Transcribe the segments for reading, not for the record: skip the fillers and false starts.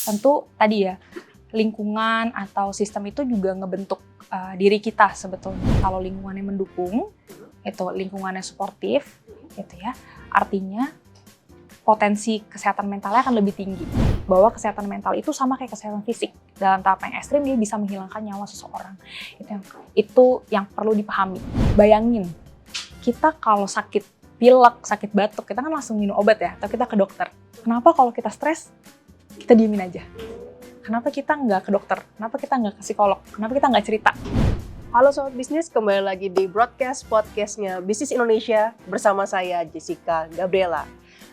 tentu tadi ya, lingkungan atau sistem itu juga ngebentuk diri kita sebetulnya. Kalau lingkungannya mendukung, itu lingkungannya suportif, gitu ya, artinya potensi kesehatan mentalnya akan lebih tinggi. Bahwa kesehatan mental itu sama kayak kesehatan fisik. Dalam tahap yang ekstrim dia bisa menghilangkan nyawa seseorang. Itu yang perlu dipahami. Bayangin, kita kalau sakit pilek, sakit batuk, kita kan langsung minum obat ya, atau kita ke dokter. Kenapa kalau kita stres, kita diemin aja? Kenapa kita nggak ke dokter? Kenapa kita nggak ke psikolog? Kenapa kita nggak cerita? Halo Sobat Bisnis, kembali lagi di podcastnya Bisnis Indonesia bersama saya Jessica Gabriela.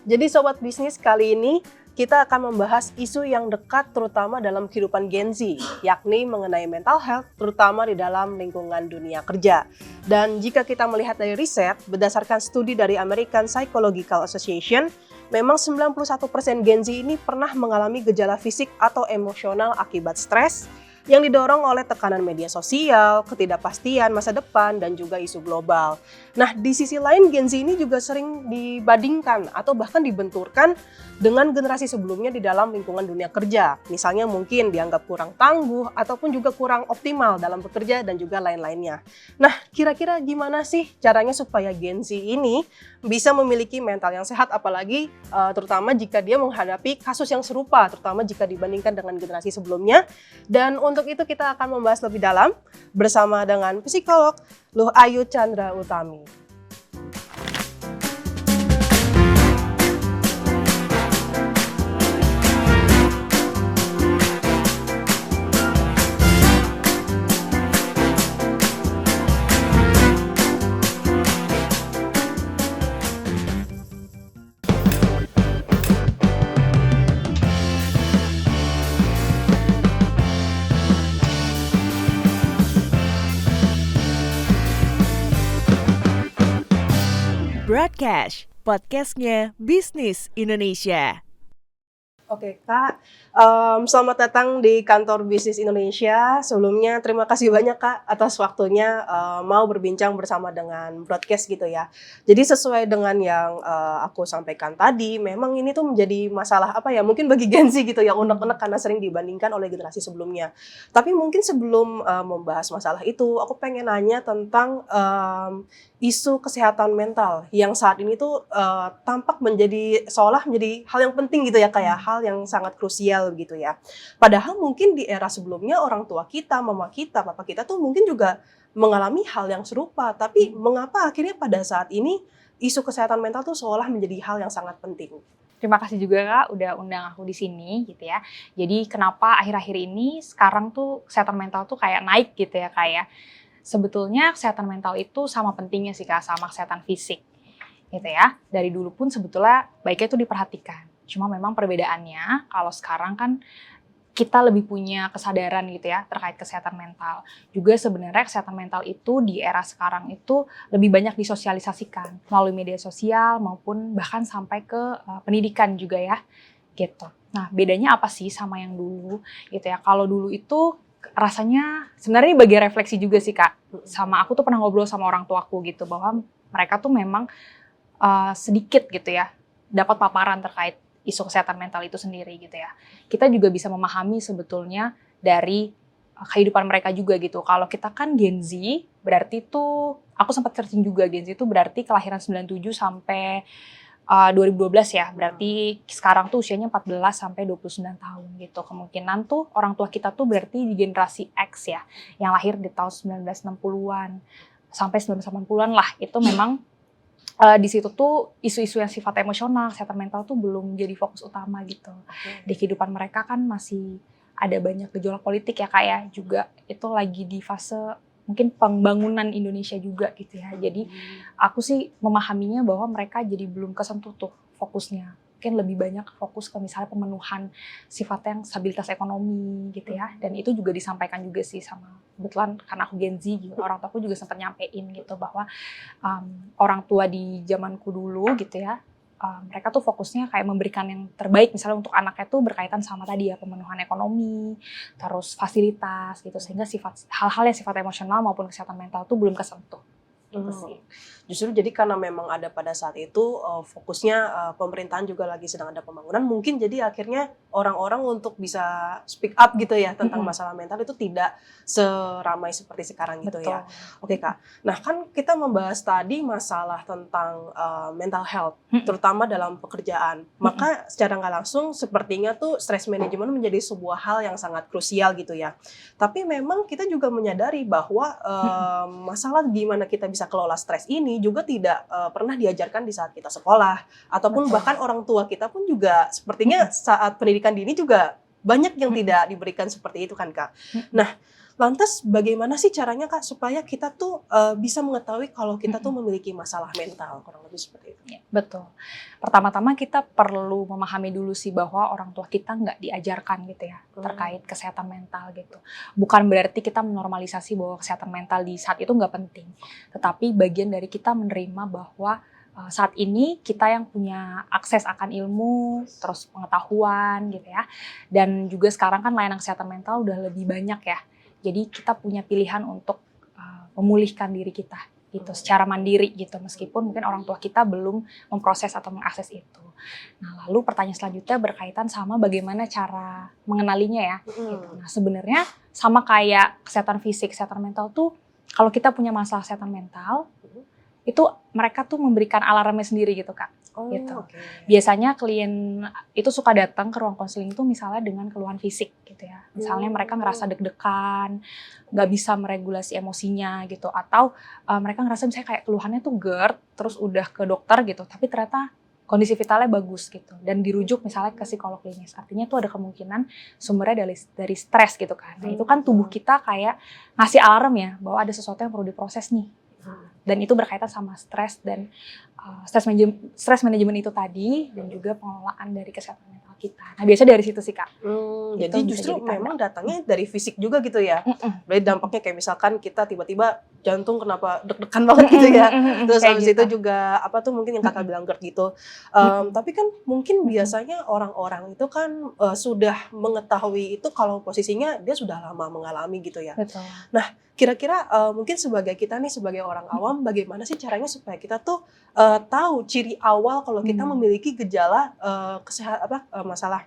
Jadi Sobat Bisnis, kali ini kita akan membahas isu yang dekat terutama dalam kehidupan Gen Z, yakni mengenai mental health, terutama di dalam lingkungan dunia kerja. Dan jika kita melihat dari riset, berdasarkan studi dari American Psychological Association, memang 91% Gen Z ini pernah mengalami gejala fisik atau emosional akibat stres, yang didorong oleh tekanan media sosial, ketidakpastian masa depan, dan juga isu global. Nah, di sisi lain Gen Z ini juga sering dibandingkan atau bahkan dibenturkan dengan generasi sebelumnya di dalam lingkungan dunia kerja. Misalnya mungkin dianggap kurang tangguh ataupun juga kurang optimal dalam bekerja dan juga lain-lainnya. Nah, kira-kira gimana sih caranya supaya Gen Z ini bisa memiliki mental yang sehat, apalagi terutama jika dia menghadapi kasus yang serupa, terutama jika dibandingkan dengan generasi sebelumnya. Dan untuk itu kita akan membahas lebih dalam bersama dengan psikolog Luh Ayu Chandra Utami. Broadcast, podcastnya Bisnis Indonesia. Oke Kak, selamat datang di kantor Bisnis Indonesia. Sebelumnya terima kasih banyak Kak atas waktunya mau berbincang bersama dengan broadcast gitu ya. Jadi sesuai dengan yang aku sampaikan tadi, memang ini tuh menjadi masalah apa ya, mungkin bagi Gen Z gitu ya, unek-unek karena sering dibandingkan oleh generasi sebelumnya. Tapi mungkin sebelum membahas masalah itu, aku pengen nanya tentang isu kesehatan mental yang saat ini tuh tampak menjadi seolah menjadi hal yang penting gitu ya, kayak hal yang sangat krusial gitu ya. Padahal mungkin di era sebelumnya orang tua kita, mama kita, papa kita tuh mungkin juga mengalami hal yang serupa. Tapi mengapa akhirnya pada saat ini isu kesehatan mental tuh seolah menjadi hal yang sangat penting? Terima kasih juga Kak udah undang aku di sini gitu ya. Jadi kenapa akhir-akhir ini sekarang tuh kesehatan mental tuh kayak naik gitu ya Kak ya. Sebetulnya kesehatan mental itu sama pentingnya sih Kak sama kesehatan fisik gitu ya. Dari dulu pun sebetulnya baiknya itu diperhatikan. Cuma memang perbedaannya kalau sekarang kan kita lebih punya kesadaran gitu ya terkait kesehatan mental. Juga sebenarnya kesehatan mental itu di era sekarang itu lebih banyak disosialisasikan melalui media sosial maupun bahkan sampai ke pendidikan juga ya gitu. Nah bedanya apa sih sama yang dulu gitu ya. Kalau dulu itu rasanya sebenarnya bagi refleksi juga sih Kak. Sama aku tuh pernah ngobrol sama orang tuaku gitu bahwa mereka tuh memang sedikit gitu ya dapat paparan terkait isu kesehatan mental itu sendiri gitu ya. Kita juga bisa memahami sebetulnya dari kehidupan mereka juga gitu. Kalau kita kan Gen Z, berarti tuh aku sempat searching juga Gen Z itu berarti kelahiran 97 sampai 2012 ya. Berarti sekarang tuh usianya 14 sampai 29 tahun gitu. Kemungkinan tuh orang tua kita tuh berarti di generasi X ya, yang lahir di tahun 1960-an sampai 1980-an lah. Itu memang di situ tuh isu-isu yang sifat emosional, kesehatan mental tuh belum jadi fokus utama gitu. Di kehidupan mereka kan masih ada banyak gejolak politik ya Kak ya, juga itu lagi di fase mungkin pembangunan Indonesia juga gitu ya. Jadi aku sih memahaminya bahwa mereka jadi belum kesentuh tuh fokusnya. Mungkin lebih banyak fokus ke misalnya pemenuhan sifatnya yang stabilitas ekonomi gitu ya. Dan itu juga disampaikan juga sih sama, kebetulan karena aku Gen Z juga, orang tuaku juga sempat nyampein gitu bahwa orang tua di zamanku dulu gitu ya, mereka tuh fokusnya kayak memberikan yang terbaik misalnya untuk anaknya tuh berkaitan sama tadi ya pemenuhan ekonomi, terus fasilitas gitu, sehingga hal-hal yang sifat emosional maupun kesehatan mental tuh belum kesentuh gitu sih. Justru jadi karena memang ada pada saat itu fokusnya pemerintahan juga lagi sedang ada pembangunan, mungkin jadi akhirnya orang-orang untuk bisa speak up gitu ya tentang masalah mental itu tidak seramai seperti sekarang gitu ya. Oke Kak, nah kan kita membahas tadi masalah tentang mental health, terutama dalam pekerjaan. Maka secara nggak langsung sepertinya tuh stress management menjadi sebuah hal yang sangat krusial gitu ya. Tapi memang kita juga menyadari bahwa masalah gimana kita bisa kelola stres ini juga tidak pernah diajarkan di saat kita sekolah, ataupun bahkan orang tua kita pun juga sepertinya saat pendidikan dini juga banyak yang tidak diberikan seperti itu kan Kak. Nah, lantas bagaimana sih caranya Kak supaya kita tuh bisa mengetahui kalau kita tuh memiliki masalah mental, kurang lebih seperti itu? Ya, betul. Pertama-tama kita perlu memahami dulu sih bahwa orang tua kita nggak diajarkan gitu ya terkait kesehatan mental gitu. Bukan berarti kita menormalisasi bahwa kesehatan mental di saat itu nggak penting. Tetapi bagian dari kita menerima bahwa saat ini kita yang punya akses akan ilmu, terus pengetahuan gitu ya. Dan juga sekarang kan layanan kesehatan mental udah lebih banyak ya. Jadi kita punya pilihan untuk memulihkan diri kita gitu secara mandiri gitu, meskipun mungkin orang tua kita belum memproses atau mengakses itu. Nah, lalu pertanyaan selanjutnya berkaitan sama bagaimana cara mengenalinya ya. Gitu. Nah, sebenarnya sama kayak kesehatan fisik, kesehatan mental tuh kalau kita punya masalah kesehatan mental, itu mereka tuh memberikan alarmnya sendiri gitu Kak. Gitu. Biasanya klien itu suka datang ke ruang konseling itu misalnya dengan keluhan fisik gitu ya. Misalnya mereka ngerasa deg-degan, nggak bisa meregulasi emosinya gitu, atau mereka ngerasa misalnya kayak keluhannya tuh GERD, terus udah ke dokter gitu, tapi ternyata kondisi vitalnya bagus gitu, dan dirujuk misalnya ke psikolog klinis. Artinya tuh ada kemungkinan sumbernya dari stres gitu kan. Nah itu kan tubuh kita kayak ngasih alarm ya bahwa ada sesuatu yang perlu diproses nih. Dan itu berkaitan sama stres dan stres manajemen itu tadi, dan juga pengelolaan dari kesehatan mental kita. Nah biasanya dari situ sih Kak. Jadi justru memang datangnya dari fisik juga gitu ya. Berarti dampaknya kayak misalkan kita tiba-tiba jantung kenapa deg-degan banget gitu ya. Terus habis itu juga apa tuh mungkin yang Kakak bilang GERD gitu. Tapi kan mungkin biasanya orang-orang itu kan sudah mengetahui itu kalau posisinya dia sudah lama mengalami gitu ya. Betul. Nah, kira-kira mungkin sebagai kita nih sebagai orang awam, bagaimana sih caranya supaya kita tuh tahu ciri awal kalau kita memiliki gejala masalah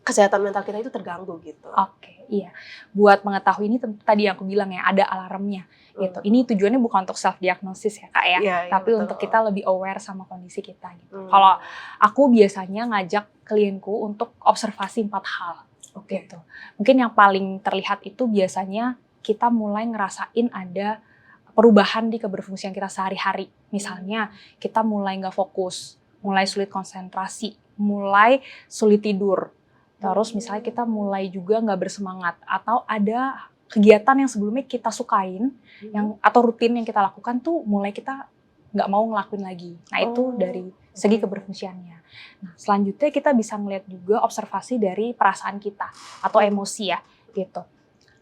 kesehatan mental kita itu terganggu gitu. Oke, iya. Buat mengetahui ini tentu tadi yang aku bilang ya, ada alarmnya gitu. Ini tujuannya bukan untuk self diagnosis ya Kak ya, tapi betul. Untuk kita lebih aware sama kondisi kita gitu. Kalau aku biasanya ngajak klienku untuk observasi 4 hal gitu. Mungkin yang paling terlihat itu biasanya kita mulai ngerasain ada perubahan di keberfungsian kita sehari-hari. Misalnya kita mulai nggak fokus, mulai sulit konsentrasi, mulai sulit tidur. Terus misalnya kita mulai juga nggak bersemangat, atau ada kegiatan yang sebelumnya kita sukain, atau rutin yang kita lakukan tuh mulai kita nggak mau ngelakuin lagi. Nah itu dari segi keberfungsiannya. Nah, selanjutnya kita bisa ngeliat juga observasi dari perasaan kita atau emosi ya gitu.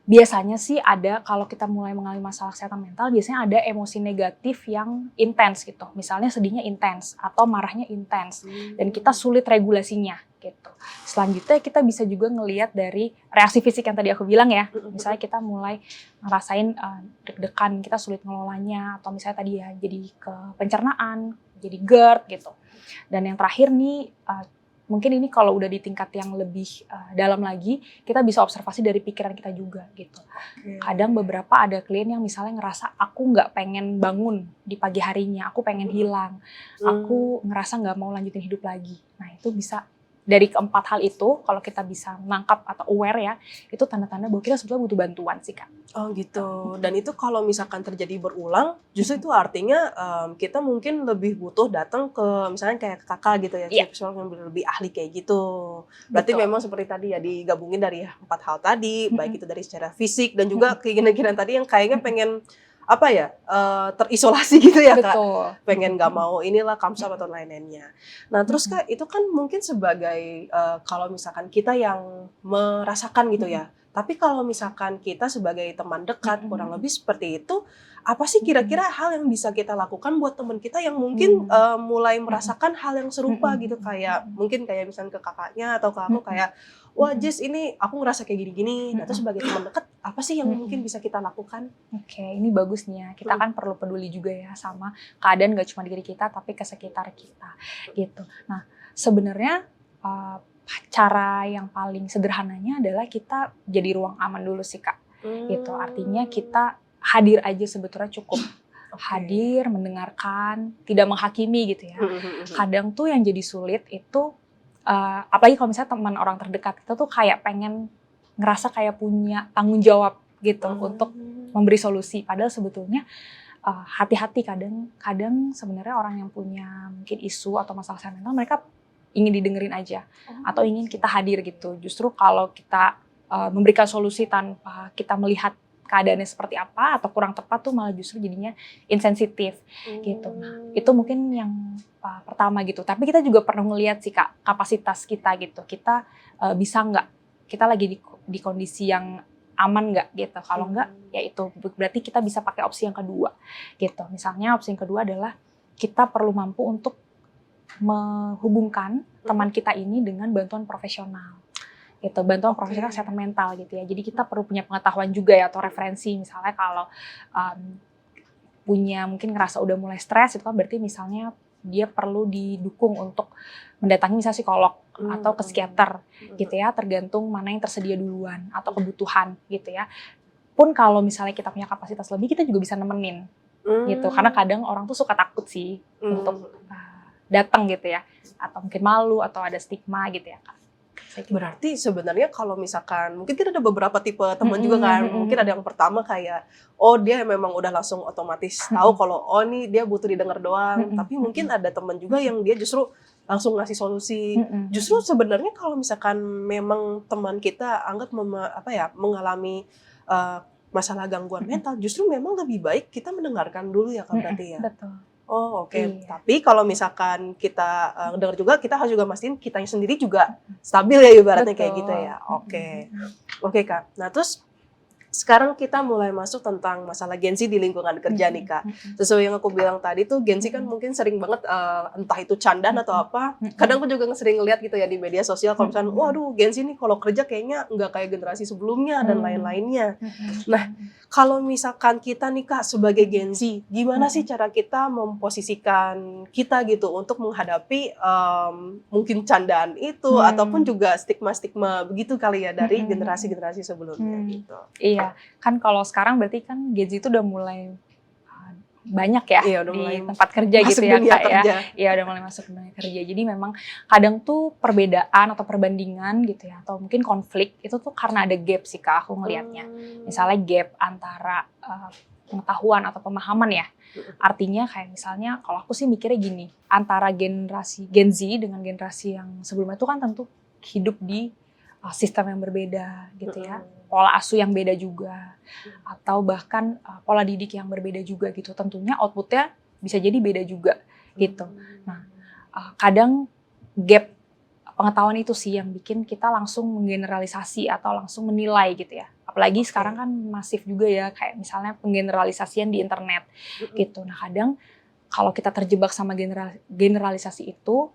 Biasanya sih ada, kalau kita mulai mengalami masalah kesehatan mental, biasanya ada emosi negatif yang intens gitu. Misalnya sedihnya intens atau marahnya intens, dan kita sulit regulasinya gitu. Selanjutnya kita bisa juga ngelihat dari reaksi fisik yang tadi aku bilang ya. Misalnya kita mulai ngerasain deg-degan, kita sulit ngelolanya, atau misalnya tadi ya jadi ke pencernaan, jadi GERD gitu. Dan yang terakhir nih, mungkin ini kalau udah di tingkat yang lebih dalam lagi, kita bisa observasi dari pikiran kita juga gitu. Kadang beberapa ada klien yang misalnya ngerasa aku nggak pengen bangun di pagi harinya, aku pengen hilang, aku ngerasa nggak mau lanjutin hidup lagi. Nah itu bisa dari keempat hal itu, kalau kita bisa menangkap atau aware ya, itu tanda-tanda bahwa kita sebetulnya butuh bantuan sih Kak. Oh gitu. Dan itu kalau misalkan terjadi berulang, justru itu artinya kita mungkin lebih butuh datang ke misalnya kayak Kakak gitu ya, psikolog yang lebih ahli kayak gitu. Berarti memang seperti tadi ya, digabungin dari 4 hal tadi, baik itu dari secara fisik dan juga keinginan-keinginan tadi yang kayaknya pengen terisolasi gitu ya Kak. Pengen nggak mau inilah kamsap atau lain-lainnya. Nah terus Kak, itu kan mungkin sebagai kalau misalkan kita yang merasakan gitu ya, Tapi kalau misalkan kita sebagai teman dekat, kurang lebih seperti itu, apa sih kira-kira hal yang bisa kita lakukan buat teman kita yang mungkin mulai merasakan hal yang serupa gitu, kayak mungkin kayak misalnya ke kakaknya atau ke aku kayak, wah Jess ini aku ngerasa kayak gini-gini. Nah, terus sebagai teman dekat, apa sih yang mungkin bisa kita lakukan? Oke, ini bagus nih ya. Kita kan perlu peduli juga ya sama keadaan gak cuma diri kita, tapi ke sekitar kita gitu. Nah, sebenarnya cara yang paling sederhananya adalah kita jadi ruang aman dulu sih Kak. Gitu. Artinya kita hadir aja sebetulnya cukup. Hadir, mendengarkan, tidak menghakimi gitu ya. Kadang tuh yang jadi sulit itu, apalagi kalau misalnya teman orang terdekat kita tuh kayak pengen ngerasa kayak punya tanggung jawab gitu untuk memberi solusi. Padahal sebetulnya hati-hati kadang sebenarnya orang yang punya mungkin isu atau masalah mental mereka ingin didengerin aja atau ingin kita hadir gitu. Justru kalau kita memberikan solusi tanpa kita melihat keadaannya seperti apa atau kurang tepat tuh malah justru jadinya insensitif gitu. Nah, itu mungkin yang pertama gitu. Tapi kita juga perlu ngelihat sih Kak kapasitas kita gitu. Kita bisa nggak? Kita lagi di kondisi yang aman nggak gitu. Kalau nggak ya itu berarti kita bisa pakai opsi yang kedua gitu. Misalnya opsi yang kedua adalah kita perlu mampu untuk menghubungkan teman kita ini dengan bantuan profesional gitu, bantuan profesional kesehatan mental gitu ya. Jadi kita perlu punya pengetahuan juga ya atau referensi, misalnya kalau punya mungkin ngerasa udah mulai stres itu kan berarti misalnya dia perlu didukung untuk mendatangi misalnya psikolog atau ke psikiater gitu ya, tergantung mana yang tersedia duluan atau kebutuhan gitu ya. Pun kalau misalnya kita punya kapasitas lebih, kita juga bisa nemenin gitu, karena kadang orang tuh suka takut sih untuk datang gitu ya, atau mungkin malu atau ada stigma gitu ya Kak. Berarti sebenarnya kalau misalkan mungkin kan ada beberapa tipe teman juga kan, mungkin ada yang pertama kayak dia memang udah langsung otomatis tahu kalau ini dia butuh didengar doang, tapi mungkin ada teman juga yang dia justru langsung ngasih solusi. Justru sebenarnya kalau misalkan memang teman kita anggap mengalami masalah gangguan mental, justru memang lebih baik kita mendengarkan dulu ya Kak berarti ya. Betul. Oh oke. Iya. Tapi kalau misalkan kita dengar juga, kita harus juga mastiin kitanya sendiri juga stabil ya ibaratnya. Betul. Kayak gitu ya. Oke Kak. Nah terus sekarang kita mulai masuk tentang masalah Gen Z di lingkungan kerja nih Kak. Sesuai yang aku bilang tadi tuh, Gen Z kan mungkin sering banget entah itu candaan atau apa. Kadang aku juga sering ngeliat gitu ya di media sosial kalau misalnya, waduh Gen Z nih kalau kerja kayaknya nggak kayak generasi sebelumnya dan lain-lainnya. Nah kalau misalkan kita nih Kak sebagai Gen Z, gimana sih cara kita memposisikan kita gitu untuk menghadapi mungkin candaan itu ataupun juga stigma-stigma begitu kali ya dari generasi-generasi sebelumnya gitu. Iya, kan kalau sekarang berarti kan Gen Z itu udah mulai banyak ya udah di mulai tempat kerja gitu ya Kak kerja. ya. Iya udah mulai masuk dunia kerja. Jadi memang kadang tuh perbedaan atau perbandingan gitu ya atau mungkin konflik itu tuh karena ada gap sih Kak aku ngelihatnya. Misalnya gap antara pengetahuan atau pemahaman ya. Artinya kayak misalnya kalau aku sih mikirnya gini, antara generasi Gen Z dengan generasi yang sebelumnya itu kan tentu hidup di sistem yang berbeda gitu ya, pola asuh yang beda juga, atau bahkan pola didik yang berbeda juga gitu. Tentunya outputnya bisa jadi beda juga gitu. Nah, kadang gap pengetahuan itu sih yang bikin kita langsung menggeneralisasi atau langsung menilai gitu ya. Apalagi sekarang kan masif juga ya, kayak misalnya penggeneralisasian di internet gitu. Nah kadang kalau kita terjebak sama generalisasi itu,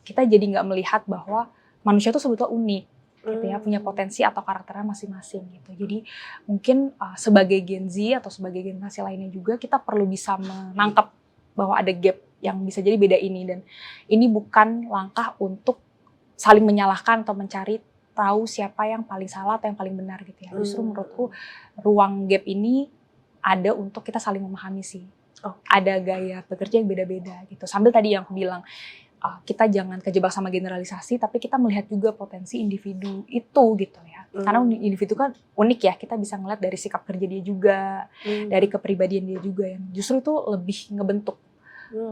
kita jadi nggak melihat bahwa manusia itu sebetulnya unik. Gitu ya, punya potensi atau karakternya masing-masing gitu. Jadi mungkin sebagai Gen Z atau sebagai generasi lainnya juga kita perlu bisa menangkap bahwa ada gap yang bisa jadi beda ini, dan ini bukan langkah untuk saling menyalahkan atau mencari tahu siapa yang paling salah atau yang paling benar gitu ya. Justru menurutku ruang gap ini ada untuk kita saling memahami sih. Ada gaya bekerja yang beda-beda gitu. Sambil tadi yang aku bilang, kita jangan kejebak sama generalisasi, tapi kita melihat juga potensi individu itu gitu ya. Karena individu kan unik ya, kita bisa ngeliat dari sikap kerja dia juga, dari kepribadian dia juga yang justru itu lebih ngebentuk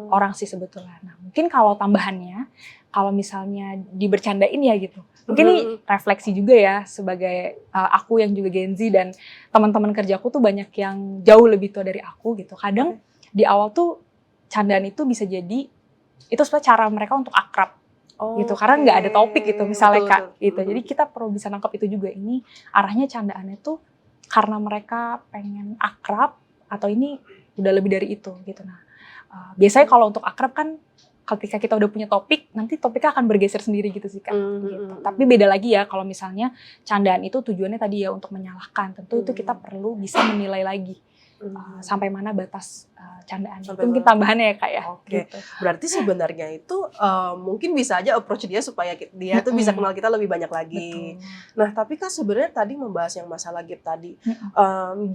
orang sih sebetulnya. Nah mungkin kalau tambahannya, kalau misalnya dibercandain ya gitu, mungkin ini refleksi juga ya sebagai aku yang juga Gen Z dan teman-teman kerjaku tuh banyak yang jauh lebih tua dari aku gitu. Kadang di awal tuh candaan itu bisa jadi itu sebenarnya cara mereka untuk akrab gitu, karena nggak ada topik gitu misalnya Betul, Kak betul. gitu. Jadi kita perlu bisa nangkep itu juga, ini arahnya candaannya tuh karena mereka pengen akrab atau ini udah lebih dari itu gitu. Nah, biasanya kalau untuk akrab kan ketika kita udah punya topik, nanti topiknya akan bergeser sendiri gitu sih Kak. Gitu. Tapi beda lagi ya kalau misalnya candaan itu tujuannya tadi ya untuk menyalahkan, tentu itu kita perlu bisa menilai lagi sampai mana batas candaan. Itu mungkin tambahannya ya Kak ya. Oke. Gitu. Berarti sebenarnya itu mungkin bisa aja approach dia supaya dia tuh bisa kenal kita lebih banyak lagi. Betul. Nah, tapi kan sebenarnya tadi membahas yang masalah gap tadi.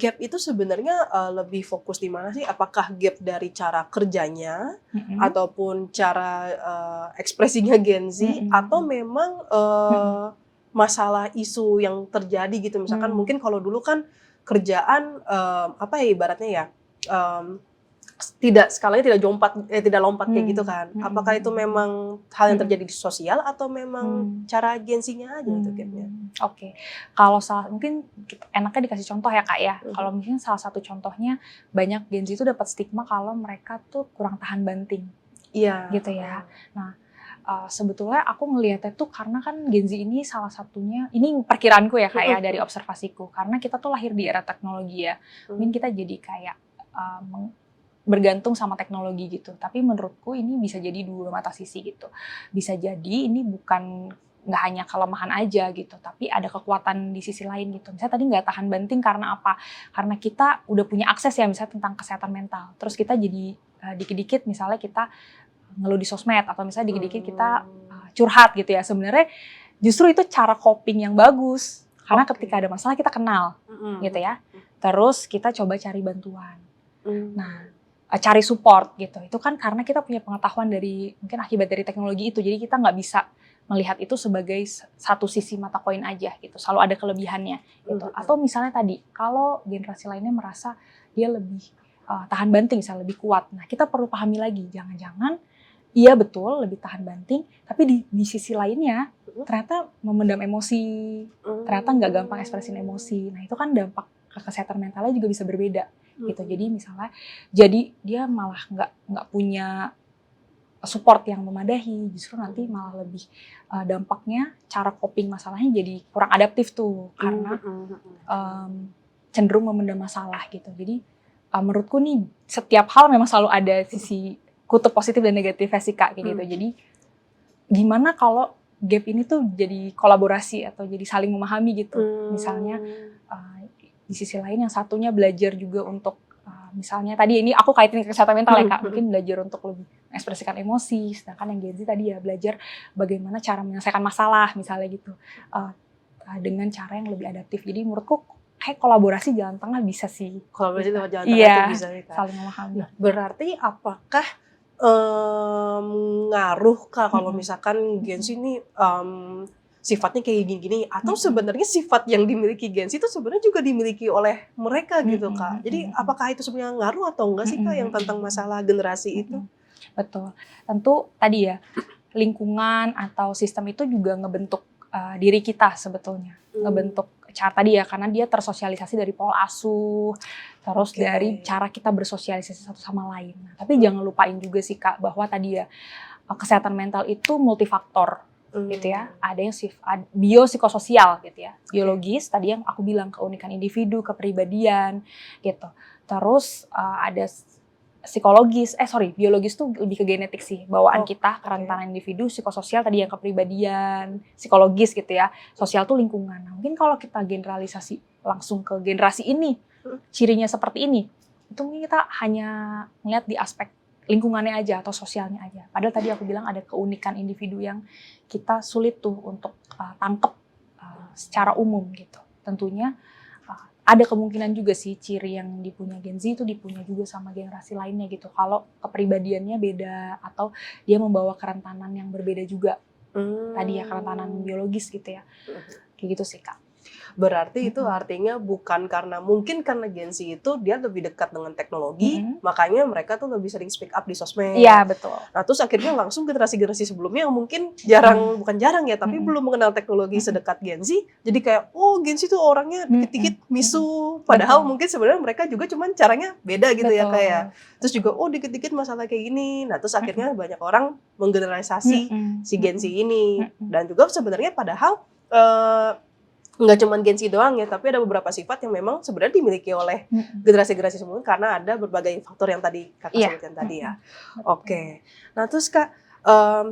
Gap itu sebenarnya lebih fokus di mana sih? Apakah gap dari cara kerjanya ataupun cara ekspresinya Gen Z atau memang masalah isu yang terjadi gitu. Misalkan mungkin kalau dulu kan kerjaan apa ya ibaratnya ya skalanya tidak lompat kayak gitu kan. Apakah itu memang hal yang terjadi di sosial atau memang cara Gen Z-nya aja itu gapnya? Oke. Kalau mungkin enaknya dikasih contoh ya Kak ya. Kalau mungkin salah satu contohnya banyak Gen Z itu dapat stigma kalau mereka tuh kurang tahan banting. Iya. Gitu ya. Nah, sebetulnya aku ngelihatnya tuh karena kan Gen Z ini salah satunya, ini perkiraanku ya Kak ya dari observasiku, karena kita tuh lahir di era teknologi ya. Mungkin kita jadi kayak bergantung sama teknologi gitu. Tapi menurutku ini bisa jadi dua mata sisi gitu. Bisa jadi ini bukan nggak hanya kelemahan aja gitu, tapi ada kekuatan di sisi lain gitu. Misalnya tadi nggak tahan banting karena apa? Karena kita udah punya akses ya misalnya tentang kesehatan mental. Terus kita jadi dikit-dikit misalnya kita ngeluh di sosmed atau misalnya dikit-dikit kita curhat gitu ya. Sebenarnya justru itu cara coping yang bagus. Karena ketika ada masalah kita kenal gitu ya. Terus kita coba cari bantuan. Nah, cari support gitu. Itu kan karena kita punya pengetahuan dari mungkin akibat dari teknologi itu. Jadi kita nggak bisa melihat itu sebagai satu sisi mata koin aja gitu. Selalu ada kelebihannya gitu. Atau misalnya tadi kalau generasi lainnya merasa dia lebih tahan banting, misalnya lebih kuat. Nah, kita perlu pahami lagi, jangan-jangan iya betul lebih tahan banting, tapi di sisi lainnya ternyata memendam emosi, ternyata nggak gampang ekspresin emosi. Nah, itu kan dampak ke kesehatan mentalnya juga bisa berbeda. Gitu. Jadi misalnya dia malah nggak punya support yang memadahi, justru nanti malah lebih dampaknya cara coping masalahnya jadi kurang adaptif tuh karena cenderung memendam masalah gitu. Jadi menurutku nih setiap hal memang selalu ada sisi kutub positif dan negatifnya sih Kak gitu. Jadi gimana kalau gap ini tuh jadi kolaborasi atau jadi saling memahami gitu. Misalnya di sisi lain yang satunya belajar juga untuk misalnya tadi ini aku kaitin ke kesehatan mental ya Kak, mungkin belajar untuk lebih mengekspresikan emosi, sedangkan yang Gen Z tadi ya belajar bagaimana cara menyelesaikan masalah misalnya gitu dengan cara yang lebih adaptif. Jadi menurutku kayak kolaborasi jalan tengah bisa sih. Kolaborasi lewat jalan tengah itu bisa ya Kak. Saling memahami. Nah, berarti apakah ngaruh Kak kalau misalkan Gen Z ini sifatnya kayak gini-gini atau sebenarnya sifat yang dimiliki Gen Z itu sebenarnya juga dimiliki oleh mereka gitu Kak. Jadi apakah itu sebenarnya ngaruh atau enggak sih Kak yang tentang masalah generasi itu? Betul. Tentu tadi ya lingkungan atau sistem itu juga ngebentuk diri kita sebetulnya. Ngebentuk cara tadi ya karena dia tersosialisasi dari pola asuh, terus dari cara kita bersosialisasi satu sama lain. Nah, tapi jangan lupain juga sih Kak bahwa tadi ya kesehatan mental itu multifaktor. Gitu ya, ada yang biopsikososial gitu ya, biologis tadi yang aku bilang keunikan individu, kepribadian gitu. Terus ada psikologis, biologis tuh lebih ke genetik sih, bawaan kita, kerentanan individu, psikososial tadi yang kepribadian, psikologis gitu ya, sosial tuh lingkungan. Nah, mungkin kalau kita generalisasi langsung ke generasi ini, cirinya seperti ini, itu mungkin kita hanya melihat di aspek lingkungannya aja atau sosialnya aja. Padahal tadi aku bilang ada keunikan individu yang kita sulit tuh untuk tangkep secara umum gitu. Tentunya ada kemungkinan juga sih ciri yang dipunya Gen Z itu dipunya juga sama generasi lainnya gitu. Kalau kepribadiannya beda atau dia membawa kerentanan yang berbeda juga. Tadi ya kerentanan biologis gitu ya. Kayak gitu sih Kak. Berarti itu artinya bukan mungkin karena Gen Z itu dia lebih dekat dengan teknologi, makanya mereka tuh lebih sering speak up di sosmed. Iya, betul. Nah, terus akhirnya langsung generasi-generasi sebelumnya yang mungkin bukan jarang ya, tapi belum mengenal teknologi sedekat Gen Z, jadi kayak, oh Gen Z tuh orangnya dikit-dikit misu, padahal mungkin sebenarnya mereka juga cuman caranya beda gitu ya kayak. Terus juga, oh dikit-dikit masalah kayak gini. Nah, terus akhirnya banyak orang menggeneralisasi si Gen Z ini. Dan juga sebenarnya padahal nggak cuma Gen Z doang ya, tapi ada beberapa sifat yang memang sebenarnya dimiliki oleh generasi-generasi sebelumnya karena ada berbagai faktor yang tadi Kakak sebutkan tadi ya. Oke. Nah, terus Kak,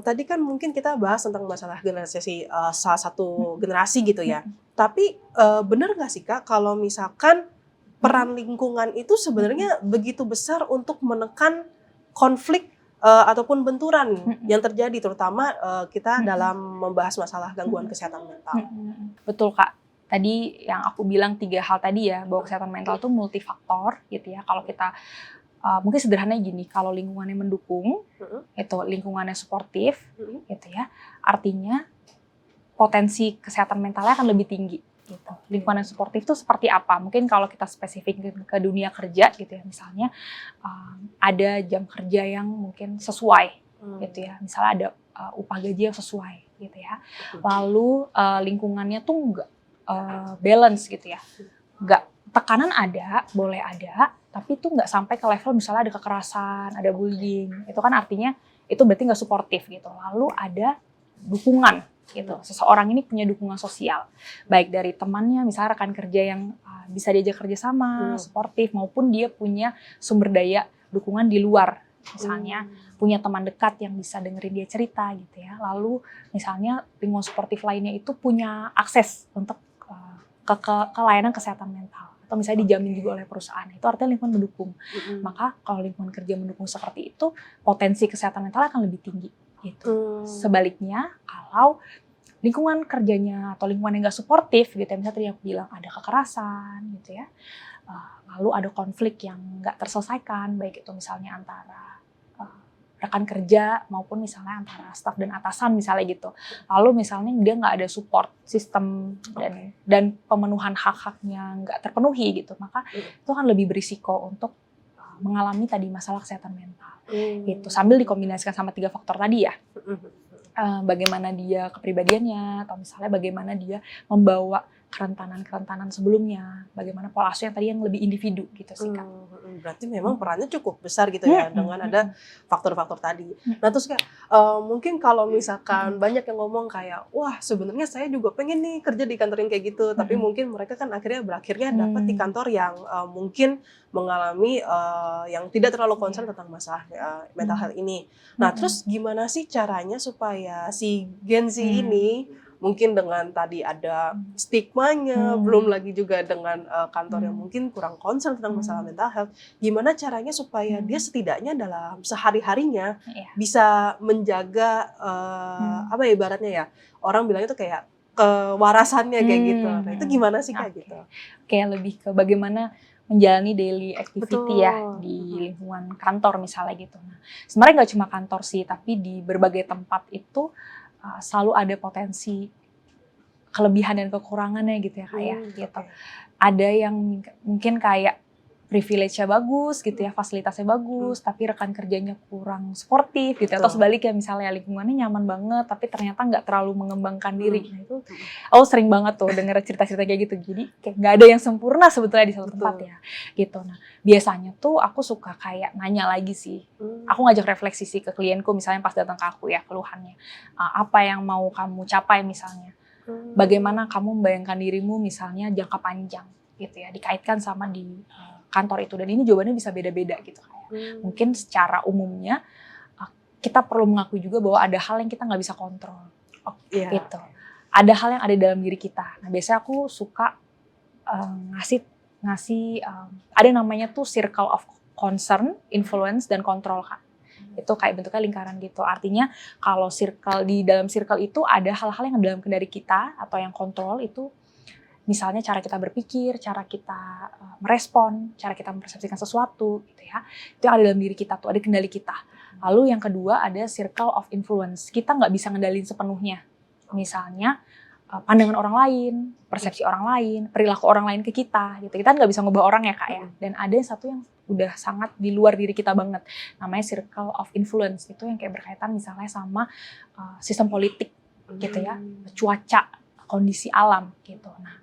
tadi kan mungkin kita bahas tentang masalah generasi salah satu generasi gitu ya. Tapi benar nggak sih Kak kalau misalkan peran lingkungan itu sebenarnya begitu besar untuk menekan konflik ataupun benturan yang terjadi, terutama kita dalam membahas masalah gangguan kesehatan mental. Betul Kak. Tadi yang aku bilang 3 hal tadi ya, bahwa kesehatan mental itu multifaktor gitu ya. Kalau kita mungkin sederhananya gini, kalau lingkungannya mendukung, itu lingkungannya suportif, gitu ya. Artinya potensi kesehatan mentalnya akan lebih tinggi. Gitu. Lingkungan yang suportif itu seperti apa? Mungkin kalau kita spesifik ke dunia kerja gitu ya, misalnya ada jam kerja yang mungkin sesuai gitu ya, misalnya ada upah gaji yang sesuai gitu ya, lalu lingkungannya tuh nggak balance gitu ya, nggak, tekanan ada, boleh ada, tapi tuh nggak sampai ke level misalnya ada kekerasan, ada bullying, itu kan artinya itu berarti nggak suportif gitu. Lalu ada dukungan gitu. Seseorang ini punya dukungan sosial, baik dari temannya, misalnya rekan kerja yang bisa diajak kerja sama, suportif, maupun dia punya sumber daya dukungan di luar, misalnya punya teman dekat yang bisa dengerin dia cerita gitu ya. Lalu misalnya lingkungan suportif lainnya itu punya akses untuk ke layanan kesehatan mental, atau misalnya dijamin juga oleh perusahaan, itu artinya lingkungan mendukung. Maka kalau lingkungan kerja mendukung seperti itu, potensi kesehatan mental akan lebih tinggi. Gitu. Sebaliknya, kalau lingkungan kerjanya atau lingkungan yang nggak suportif, gitu ya, misalnya tadi aku bilang ada kekerasan, gitu ya, lalu ada konflik yang nggak terselesaikan, baik itu misalnya antara rekan kerja maupun misalnya antara staf dan atasan misalnya gitu. Lalu misalnya dia nggak ada support sistem dan pemenuhan hak-haknya nggak terpenuhi gitu, maka itu kan lebih berisiko untuk mengalami tadi masalah kesehatan mental. Gitu. Sambil dikombinasikan sama 3 faktor tadi ya. Bagaimana dia kepribadiannya, atau misalnya bagaimana dia membawa kerentanan sebelumnya, bagaimana pola asuh yang tadi yang lebih individu gitu sih Kak. Berarti memang perannya cukup besar gitu ya dengan ada faktor-faktor tadi. Nah terus Kak, mungkin kalau misalkan banyak yang ngomong kayak, wah sebenarnya saya juga pengen nih kerja di kantor yang kayak gitu, tapi mungkin mereka kan berakhirnya dapat di kantor yang mungkin mengalami yang tidak terlalu concern tentang masalah mental health ini. Nah terus gimana sih caranya supaya si Gen Z ini mungkin dengan tadi ada stigmanya, belum lagi juga dengan kantor yang mungkin kurang concern tentang masalah mental health, gimana caranya supaya dia setidaknya dalam sehari-harinya bisa menjaga apa ya ibaratnya ya, orang bilangnya itu kayak kewarasannya kayak gitu. Nah itu gimana sih kayak gitu? Kayak lebih ke bagaimana menjalani daily activity ya di lingkungan kantor misalnya gitu. Nah, sebenarnya nggak cuma kantor sih, tapi di berbagai tempat itu selalu ada potensi kelebihan dan kekurangannya gitu ya kayak gitu. Ada yang mungkin kayak privilege-nya bagus gitu ya, fasilitasnya bagus, tapi rekan kerjanya kurang sportif gitu, atau sebaliknya misalnya lingkungannya nyaman banget, tapi ternyata nggak terlalu mengembangkan diri. Nah itu, aku sering banget tuh denger cerita-cerita kayak gitu. Jadi kayak nggak ada yang sempurna sebetulnya di satu tempat ya, gitu. Nah biasanya tuh aku suka kayak nanya lagi sih, aku ngajak refleksi sih ke klienku misalnya pas datang ke aku ya keluhannya, apa yang mau kamu capai misalnya, bagaimana kamu membayangkan dirimu misalnya jangka panjang gitu ya, dikaitkan sama di kantor itu, dan ini jawabannya bisa beda-beda gitu kayak. Mungkin secara umumnya kita perlu mengakui juga bahwa ada hal yang kita nggak bisa kontrol, gitu. Ada hal yang ada dalam diri kita. Nah biasanya aku suka ngasih ada namanya tuh circle of concern, influence, dan control Kak. Itu kayak bentuknya lingkaran gitu. Artinya kalau di dalam circle itu ada hal-hal yang dalam kendali kita atau yang kontrol itu. Misalnya cara kita berpikir, cara kita merespon, cara kita mempersepsikan sesuatu gitu ya. Itu yang ada dalam diri kita tuh, ada kendali kita. Lalu yang kedua ada circle of influence. Kita nggak bisa ngendalin sepenuhnya. Misalnya pandangan orang lain, persepsi orang lain, perilaku orang lain ke kita gitu. Kita nggak bisa ngubah orang ya Kak ya. Dan ada yang satu yang udah sangat di luar diri kita banget, namanya circle of influence. Itu yang kayak berkaitan misalnya sama sistem politik gitu ya, cuaca, kondisi alam gitu. Nah,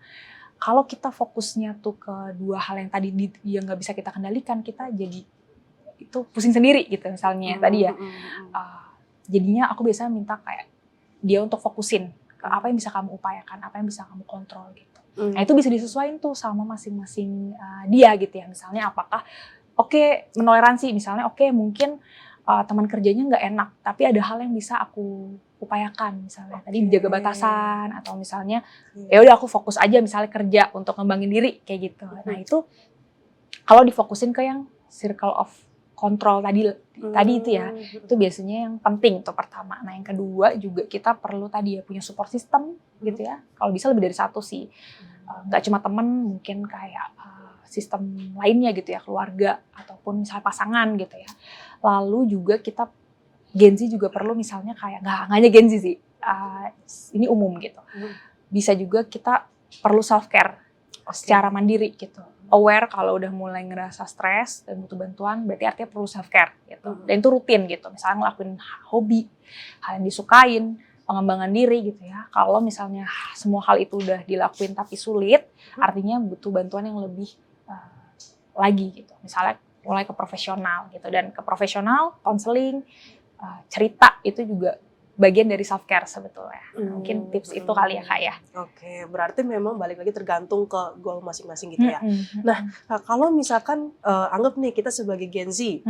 kalau kita fokusnya tuh ke dua hal yang tadi yang nggak bisa kita kendalikan, kita jadi itu pusing sendiri gitu misalnya tadi ya. Jadinya aku biasanya minta kayak dia untuk fokusin ke apa yang bisa kamu upayakan, apa yang bisa kamu kontrol gitu. Nah itu bisa disesuaikan tuh sama masing-masing dia gitu ya. Misalnya apakah menoleransi misalnya mungkin teman kerjanya nggak enak, tapi ada hal yang bisa aku upayakan misalnya tadi menjaga batasan atau misalnya ya udah aku fokus aja misalnya kerja untuk ngembangin diri kayak gitu. Nah itu kalau difokusin ke yang circle of control tadi itu ya, itu biasanya yang penting tuh pertama. Nah yang kedua juga kita perlu tadi ya punya support system gitu ya. Kalau bisa lebih dari satu sih, nggak cuma temen, mungkin kayak sistem lainnya gitu ya, keluarga ataupun misalnya pasangan gitu ya. Lalu juga kita Gen Z juga perlu misalnya kayak nggak hanya Gen Z sih, ini umum gitu. Bisa juga kita perlu self care secara mandiri gitu. Aware kalau udah mulai ngerasa stres dan butuh bantuan, berarti artinya perlu self care gitu. Dan itu rutin gitu. Misalnya ngelakuin hobi, hal yang disukain, pengembangan diri gitu ya. Kalau misalnya semua hal itu udah dilakuin tapi sulit, artinya butuh bantuan yang lebih lagi gitu. Misalnya mulai ke profesional gitu. Dan ke profesional, konseling, cerita itu juga bagian dari self care sebetulnya. Mungkin tips itu kali ya Kak ya. Oke, berarti memang balik lagi tergantung ke goal masing-masing gitu ya. Nah, kalau misalkan anggap nih kita sebagai Gen Z,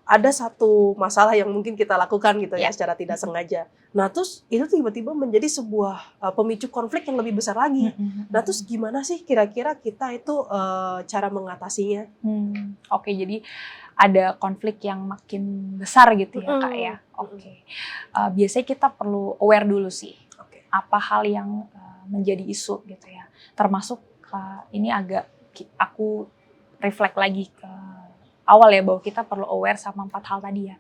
ada satu masalah yang mungkin kita lakukan gitu ya secara tidak sengaja. Nah, terus itu tiba-tiba menjadi sebuah pemicu konflik yang lebih besar lagi. Nah, terus gimana sih kira-kira kita itu cara mengatasinya? Oke, jadi ada konflik yang makin besar gitu ya Kak ya. Biasanya kita perlu aware dulu sih. Apa hal yang menjadi isu gitu ya. Termasuk ini agak aku reflect lagi ke awal ya, bahwa kita perlu aware sama 4 hal tadi ya.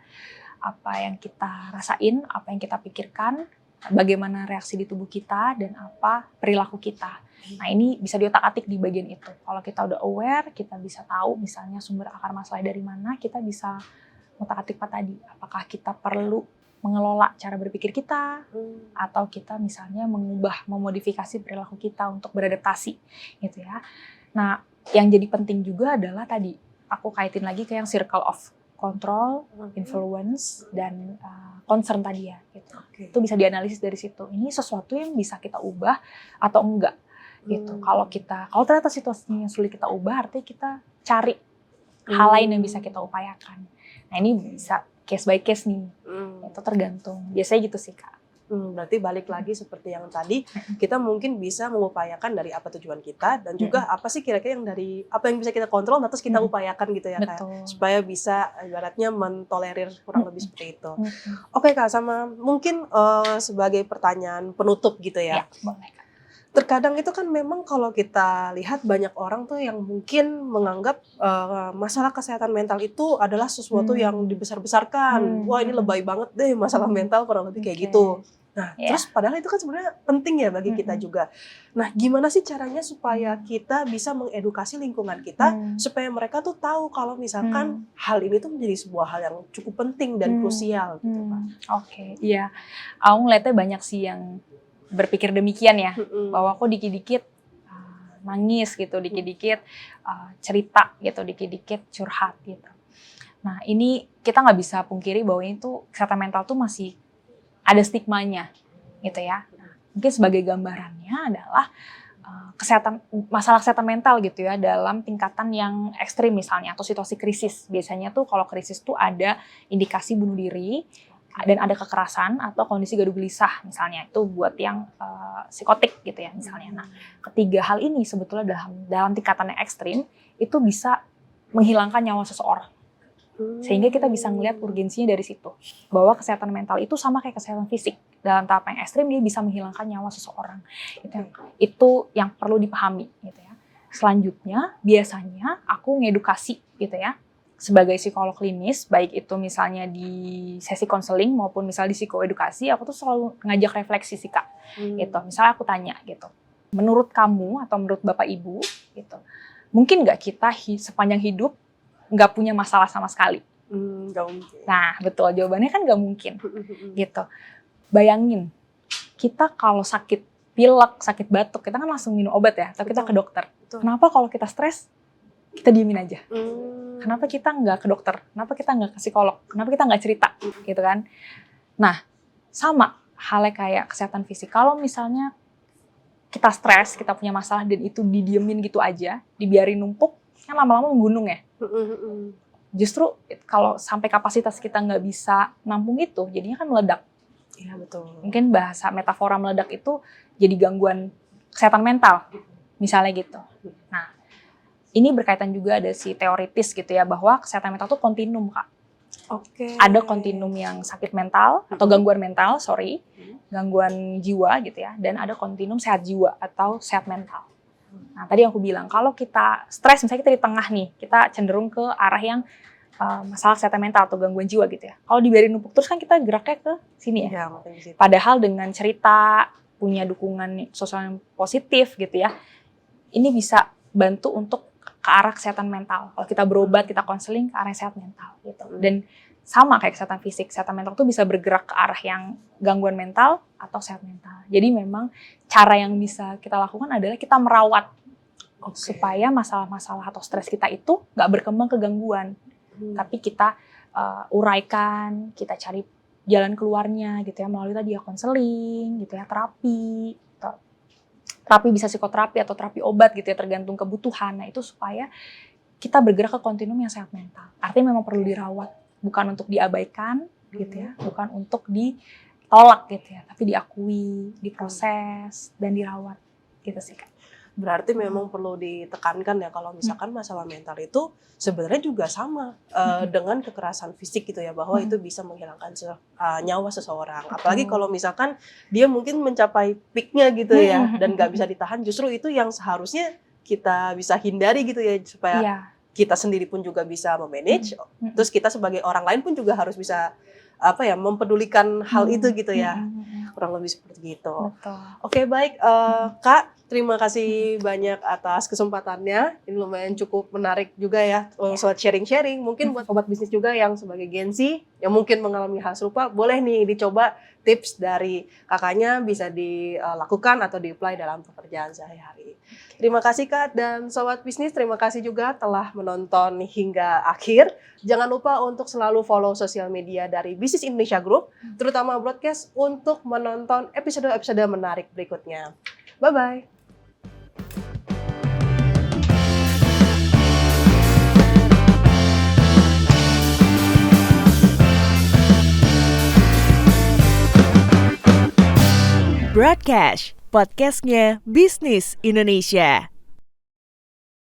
Apa yang kita rasain, apa yang kita pikirkan, bagaimana reaksi di tubuh kita, dan apa perilaku kita. Nah ini bisa diotak-atik di bagian itu. Kalau kita udah aware, kita bisa tahu misalnya sumber akar masalah dari mana, kita bisa otak-atik tadi. Apakah kita perlu mengelola cara berpikir kita, atau kita misalnya memodifikasi perilaku kita untuk beradaptasi gitu ya. Nah yang jadi penting juga adalah tadi, aku kaitin lagi ke yang circle of control, influence, dan concern tadi ya. Gitu. Itu bisa dianalisis dari situ. Ini sesuatu yang bisa kita ubah atau enggak. Gitu. Kalau ternyata situasinya sulit kita ubah, artinya kita cari hal lain yang bisa kita upayakan. Nah ini bisa case by case nih. Itu tergantung. Biasanya gitu sih Kak. Berarti balik lagi seperti yang tadi, kita mungkin bisa mengupayakan dari apa tujuan kita, dan juga apa sih kira-kira yang dari apa yang bisa kita kontrol, terus kita upayakan gitu ya Kak, supaya bisa ibaratnya mentolerir kurang lebih seperti itu. Oke Kak, sama mungkin sebagai pertanyaan penutup gitu ya. Boleh Kak. Terkadang itu kan memang kalau kita lihat banyak orang tuh yang mungkin menganggap masalah kesehatan mental itu adalah sesuatu yang dibesar-besarkan. Wah ini lebay banget deh masalah mental, kurang lebih kayak gitu. Nah terus padahal itu kan sebenarnya penting ya bagi kita juga. Nah gimana sih caranya supaya kita bisa mengedukasi lingkungan kita supaya mereka tuh tahu kalau misalkan hal ini tuh menjadi sebuah hal yang cukup penting dan krusial gitu Pak. Iya. Aku ngeliatnya banyak sih yang berpikir demikian ya, bahwa aku dikit-dikit nangis gitu, dikit-dikit cerita gitu, dikit-dikit curhat gitu. Nah ini kita nggak bisa pungkiri bahwa ini tuh kesehatan mental tuh masih ada stigmanya gitu ya. Nah, mungkin sebagai gambarannya adalah masalah kesehatan mental gitu ya dalam tingkatan yang ekstrim misalnya, atau situasi krisis. Biasanya tuh kalau krisis tuh ada indikasi bunuh diri, dan ada kekerasan atau kondisi gaduh gelisah misalnya, itu buat yang psikotik gitu ya misalnya. Nah, ketiga hal ini sebetulnya dalam tingkatan yang ekstrim itu bisa menghilangkan nyawa seseorang. Sehingga kita bisa melihat urgensinya dari situ, bahwa kesehatan mental itu sama kayak kesehatan fisik. Dalam tahap yang ekstrim dia bisa menghilangkan nyawa seseorang. Itu yang perlu dipahami gitu ya. Selanjutnya biasanya aku ngedukasi gitu ya sebagai psikolog klinis, baik itu misalnya di sesi konseling maupun misalnya di psikoedukasi, aku tuh selalu ngajak refleksi sih Kak. Gitu. Misalnya aku tanya gitu, menurut kamu atau menurut Bapak Ibu, gitu, mungkin nggak kita sepanjang hidup nggak punya masalah sama sekali? Nggak mungkin. Nah, betul, jawabannya kan nggak mungkin. Gitu. Bayangin, kita kalau sakit pilek, sakit batuk, kita kan langsung minum obat ya, atau kita ke dokter. Betul. Kenapa kalau kita stres, kita diemin aja? Kenapa kita nggak ke dokter? Kenapa kita nggak ke psikolog? Kenapa kita nggak cerita? Gitu kan? Nah, sama halnya kayak kesehatan fisik. Kalau misalnya kita stres, kita punya masalah dan itu didiemin gitu aja, dibiarin numpuk, kan lama-lama menggunung ya. Justru kalau sampai kapasitas kita nggak bisa nampung itu, jadinya kan meledak. Iya betul. Mungkin bahasa metafora meledak itu jadi gangguan kesehatan mental, misalnya gitu. Nah, ini berkaitan juga ada si teoritis gitu ya, bahwa kesehatan mental itu kontinum, Kak. Oke. Ada kontinum yang sakit mental atau gangguan mental, gangguan jiwa gitu ya, dan ada kontinum sehat jiwa atau sehat mental. Nah, tadi yang aku bilang, kalau kita stres, misalnya kita di tengah nih, kita cenderung ke arah yang masalah kesehatan mental atau gangguan jiwa gitu ya. Kalau dibiarin numpuk terus kan kita geraknya ke sini ya. Ya, makin di situ. Padahal dengan cerita, punya dukungan sosial yang positif gitu ya, ini bisa bantu untuk ke arah kesehatan mental. Kalau kita berobat, kita konseling ke arah sehat mental gitu. Dan sama kayak kesehatan fisik, kesehatan mental itu bisa bergerak ke arah yang gangguan mental atau sehat mental. Jadi memang cara yang bisa kita lakukan adalah kita merawat supaya masalah-masalah atau stres kita itu nggak berkembang ke gangguan. Tapi kita uraikan, kita cari jalan keluarnya gitu ya, melalui tadi ya konseling gitu ya, terapi. Terapi bisa psikoterapi atau terapi obat gitu ya, tergantung kebutuhan. Nah, itu supaya kita bergerak ke kontinum yang sehat mental. Artinya memang perlu dirawat, bukan untuk diabaikan gitu ya, bukan untuk ditolak gitu ya, tapi diakui, diproses dan dirawat gitu sih Kak. Berarti memang perlu ditekankan ya kalau misalkan masalah mental itu sebenarnya juga sama dengan kekerasan fisik gitu ya, bahwa itu bisa menghilangkan nyawa seseorang. Apalagi kalau misalkan dia mungkin mencapai peaknya gitu ya dan nggak bisa ditahan, justru itu yang seharusnya kita bisa hindari gitu ya, supaya kita sendiri pun juga bisa memanage, terus kita sebagai orang lain pun juga harus bisa mempedulikan hal itu gitu ya. Kurang lebih seperti itu. Betul. Oke, baik Kak, terima kasih banyak atas kesempatannya. Ini lumayan cukup menarik juga ya, soal sharing-sharing. Mungkin buat sobat bisnis juga yang sebagai Gen Z yang mungkin mengalami hal serupa, boleh nih dicoba tips dari kakaknya, bisa dilakukan atau di-apply dalam pekerjaan sehari-hari. Terima kasih Kak, dan sobat bisnis terima kasih juga telah menonton hingga akhir. Jangan lupa untuk selalu follow sosial media dari Business Indonesia Group, terutama broadcast, untuk menonton episode-episode menarik berikutnya. Bye-bye. Broadcast, podcastnya Bisnis Indonesia.